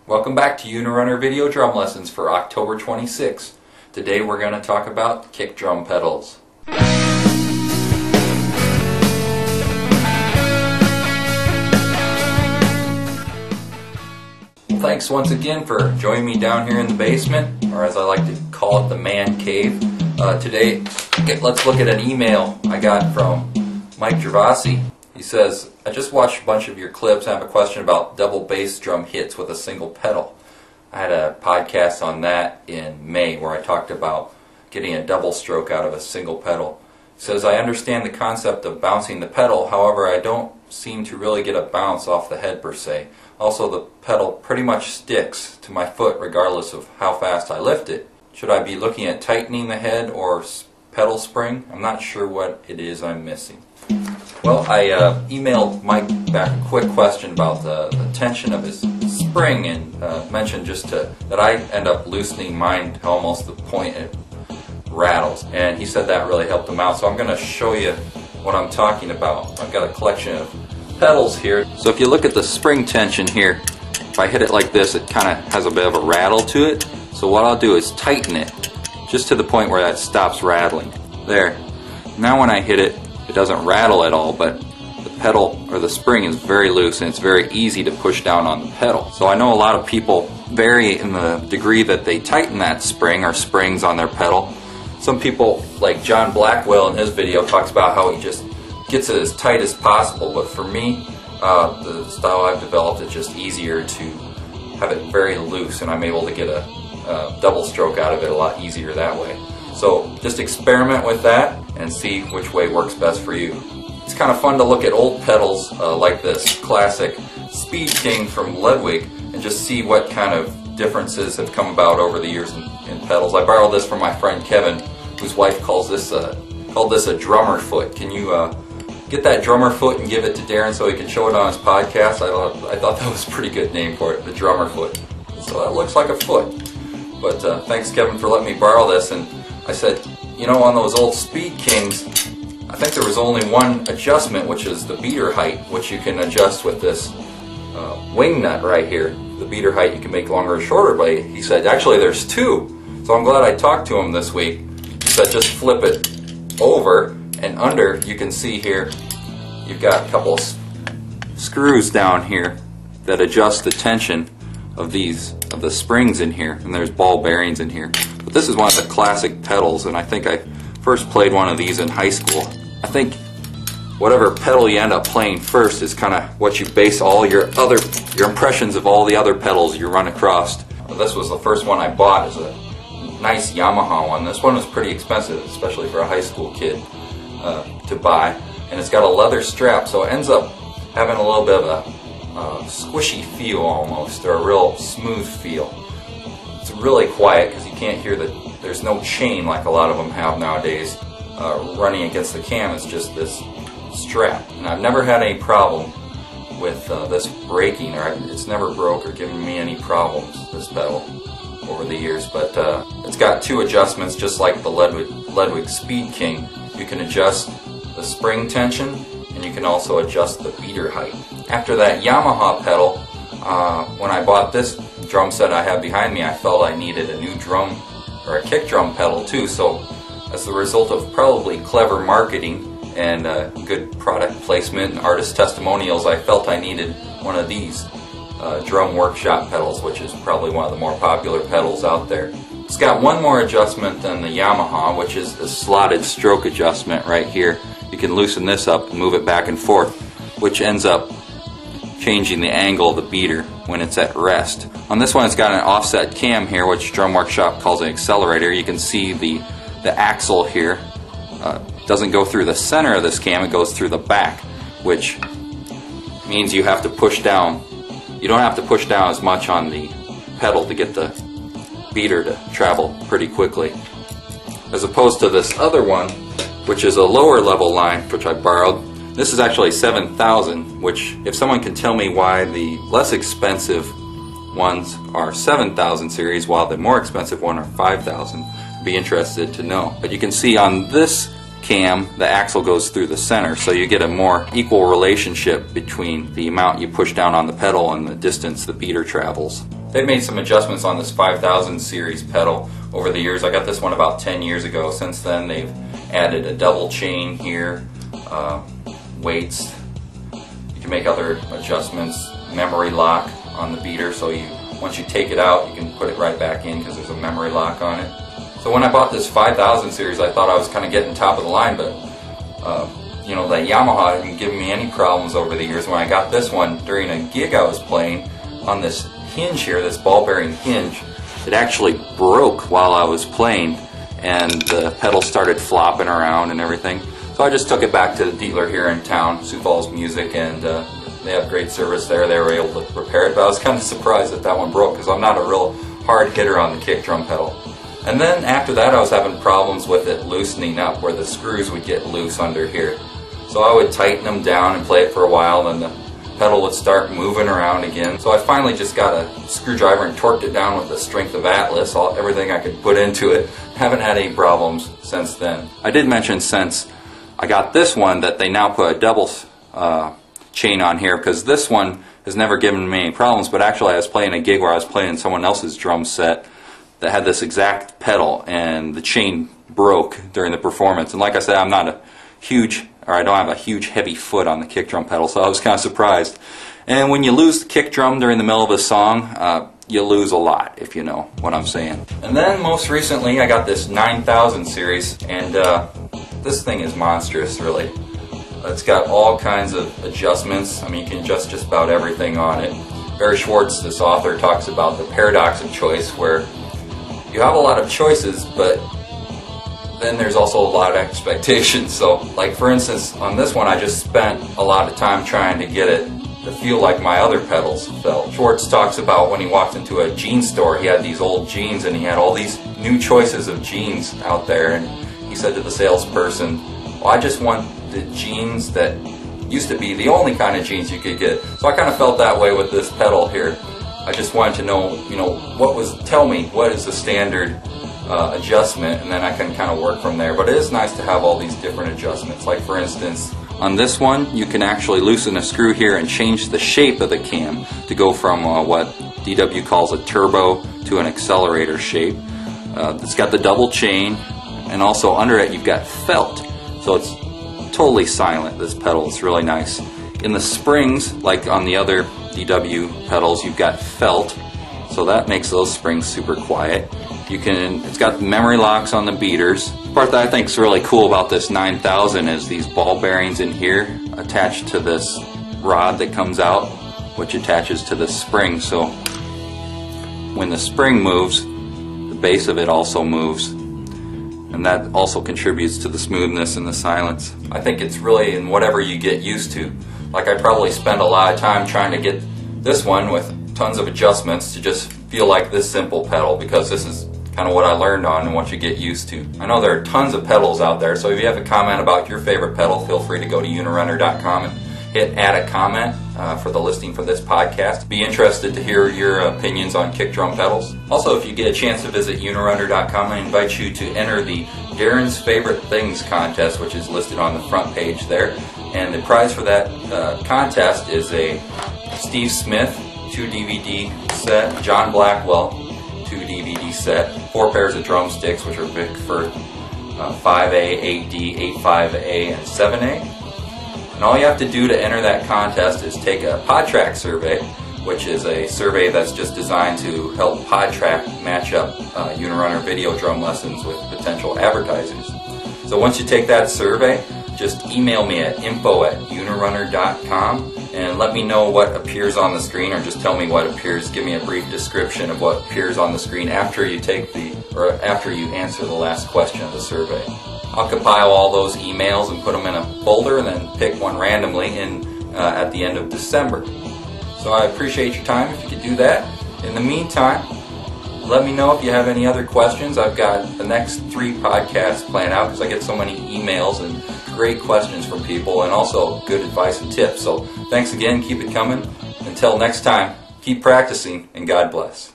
Welcome back to Unirunner Video Drum Lessons for October 26th. Today we're going to talk about kick drum pedals. Thanks once again for joining me down here in the basement, or as I like to call it, the man cave. Today, let's look at an email I got from Mike Gervasi. He says, I just watched a bunch of your clips and have a question about double bass drum hits with a single pedal. I had a podcast on that in May where I talked about getting a double stroke out of a single pedal. He says, I understand the concept of bouncing the pedal, however I don't seem to really get a bounce off the head per se. Also, the pedal pretty much sticks to my foot regardless of how fast I lift it. Should I be looking at tightening the head or pedal spring? I'm not sure what it is I'm missing. Well, I emailed Mike back a quick question about the tension of his spring and mentioned just that I end up loosening mine to almost the point it rattles. And he said that really helped him out. So I'm going to show you what I'm talking about. I've got a collection of pedals here. So if you look at the spring tension here, if I hit it like this, it kind of has a bit of a rattle to it. So what I'll do is tighten it just to the point where that stops rattling. There. Now when I hit it, it doesn't rattle at all, but the pedal or the spring is very loose and it's very easy to push down on the pedal. So I know a lot of people vary in the degree that they tighten that spring or springs on their pedal. Some people, like John Blackwell in his video, talks about how he just gets it as tight as possible, but for me, the style I've developed, it's just easier to have it very loose, and I'm able to get a double stroke out of it a lot easier that way. So just experiment with that and see which way works best for you. It's kind of fun to look at old pedals like this classic Speed King from Ludwig and just see what kind of differences have come about over the years in pedals. I borrowed this from my friend Kevin, whose wife called this a drummer foot. Can you get that drummer foot and give it to Darren so he can show it on his podcast? I thought that was a pretty good name for it, the drummer foot. So that looks like a foot. But thanks, Kevin, for letting me borrow this. And I said, you know, on those old Speed Kings, I think there was only one adjustment, which is the beater height, which you can adjust with this wing nut right here. The beater height you can make longer or shorter, but he said actually there's two. So I'm glad I talked to him this week. He said just flip it over and under. You can see here you've got a couple screws down here that adjust the tension of the springs in here, and there's ball bearings in here. But this is one of the classic pedals, and I think I first played one of these in high school. I think whatever pedal you end up playing first is kind of what you base all your impressions of all the other pedals you run across. This was the first one I bought. It's a nice Yamaha one. This one was pretty expensive, especially for a high school kid to buy, and it's got a leather strap, so it ends up having a little bit of a squishy feel almost, or a real smooth feel. It's really quiet because you can't hear there's no chain like a lot of them have nowadays running against the cam. It's just this strap, and I've never had any problem with this breaking, or it's never broke or given me any problems, this pedal, over the years. But it's got two adjustments, just like the Ludwig Speed King. You can adjust the spring tension, and you can also adjust the beater height. After that Yamaha pedal, when I bought this drum set I have behind me, I felt I needed a new drum or a kick drum pedal too. So as the result of probably clever marketing and good product placement and artist testimonials, I felt I needed one of these Drum Workshop pedals, which is probably one of the more popular pedals out there. It's got one more adjustment than the Yamaha, which is the slotted stroke adjustment right here. You can loosen this up and move it back and forth, which ends up changing the angle of the beater when it's at rest. On this one, it's got an offset cam here, which Drum Workshop calls an accelerator. You can see the axle here doesn't go through the center of this cam, it goes through the back, which means you have to push down. You don't have to push down as much on the pedal to get the beater to travel pretty quickly, as opposed to this other one, which is a lower level line, which I borrowed. This is actually 7,000, which if someone can tell me why the less expensive ones are 7,000 series while the more expensive one are 5,000, I'd be interested to know. But you can see on this cam, the axle goes through the center, so you get a more equal relationship between the amount you push down on the pedal and the distance the beater travels. They've made some adjustments on this 5000 series pedal over the years. I got this one about 10 years ago. Since then they've added a double chain here, weights. You can make other adjustments, memory lock on the beater, so once you take it out you can put it right back in because there's a memory lock on it. So when I bought this 5000 series I thought I was kind of getting top of the line, but you know, that Yamaha hadn't given me any problems over the years. When I got this one during a gig I was playing, on this hinge here, this ball bearing hinge, it actually broke while I was playing and the pedal started flopping around and everything. So I just took it back to the dealer here in town, Sioux Falls Music, and they have great service there. They were able to repair it, but I was kind of surprised that that one broke because I'm not a real hard hitter on the kick drum pedal. And then after that I was having problems with it loosening up, where the screws would get loose under here. So I would tighten them down and play it for a while, and the pedal would start moving around again. So I finally just got a screwdriver and torqued it down with the strength of Atlas, everything I could put into it. Haven't had any problems since then. I did mention since I got this one that they now put a double chain on here, because this one has never given me any problems, but actually I was playing a gig where I was playing someone else's drum set that had this exact pedal and the chain broke during the performance. And like I said, I'm not a huge, or I don't have a huge heavy foot on the kick drum pedal, so I was kind of surprised. And when you lose the kick drum during the middle of a song, you lose a lot, if you know what I'm saying. And then most recently I got this 9000 series, and this thing is monstrous, really. It's got all kinds of adjustments. I mean, you can adjust just about everything on it. Barry Schwartz, this author, talks about the paradox of choice, where you have a lot of choices, but then there's also a lot of expectations. So, like for instance, on this one I just spent a lot of time trying to get it to feel like my other pedals felt. Schwartz talks about when he walked into a jeans store, he had these old jeans and he had all these new choices of jeans out there, and he said to the salesperson, well, I just want the jeans that used to be the only kind of jeans you could get. So I kind of felt that way with this pedal here. I just wanted to know, tell me what is the standard adjustment, and then I can kind of work from there. But it is nice to have all these different adjustments. Like for instance, on this one you can actually loosen a screw here and change the shape of the cam to go from what DW calls a turbo to an accelerator shape. It's got the double chain, and also under it you've got felt, so it's totally silent. This pedal is really nice. In the springs, like on the other DW pedals, you've got felt, so that makes those springs super quiet. It's got memory locks on the beaters. The part that I think is really cool about this 9000 is these ball bearings in here attached to this rod that comes out, which attaches to the spring. So when the spring moves, the base of it also moves, and that also contributes to the smoothness and the silence. I think it's really in whatever you get used to. Like I probably spend a lot of time trying to get this one with tons of adjustments to just feel like this simple pedal, because this is kind of what I learned on and what you get used to. I know there are tons of pedals out there, so if you have a comment about your favorite pedal, feel free to go to unirunner.com and hit add a comment for the listing for this podcast. Be interested to hear your opinions on kick drum pedals. Also, if you get a chance to visit unirunner.com, I invite you to enter the Darren's Favorite Things contest, which is listed on the front page there. And the prize for that contest is a Steve Smith 2 DVD set, John Blackwell 2 DVD set, 4 pairs of drumsticks, which are Vickford 5A, 8D, 8.5A, and 7A. And all you have to do to enter that contest is take a PodTrack survey, which is a survey that's just designed to help PodTrack match up Unirunner video drum lessons with potential advertisers. So once you take that survey, just email me at info@unirunner.com and let me know what appears on the screen, or just tell me what appears. Give me a brief description of what appears on the screen after you after you answer the last question of the survey. I'll compile all those emails and put them in a folder, and then pick one randomly at the end of December. So I appreciate your time if you could do that. In the meantime, let me know if you have any other questions. I've got the next 3 podcasts planned out because I get so many emails and great questions from people, and also good advice and tips. So thanks again. Keep it coming. Until next time, keep practicing, and God bless.